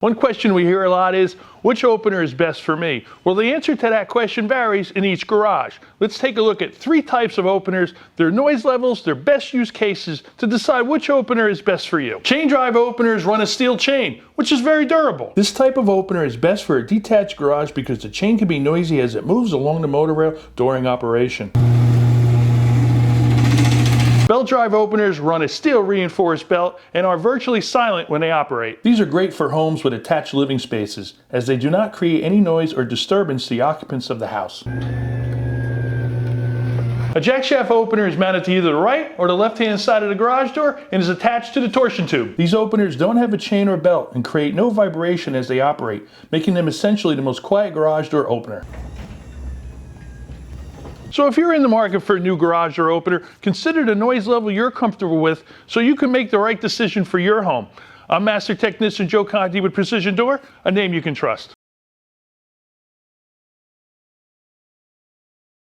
One question we hear a lot is, which opener is best for me? Well, the answer to that question varies in each garage. Let's take a look at 3 types of openers, their noise levels, their best use cases to decide which opener is best for you. Chain drive openers run a steel chain, which is very durable. This type of opener is best for a detached garage because the chain can be noisy as it moves along the motor rail during operation. Belt drive openers run a steel reinforced belt and are virtually silent when they operate. These are great for homes with attached living spaces, as they do not create any noise or disturbance to the occupants of the house. A jackshaft opener is mounted to either the right or the left-hand side of the garage door and is attached to the torsion tube. These openers don't have a chain or belt and create no vibration as they operate, making them essentially the most quiet garage door opener. So if you're in the market for a new garage door opener, consider the noise level you're comfortable with so you can make the right decision for your home. I'm Master Technician Joe Conti with Precision Door, a name you can trust.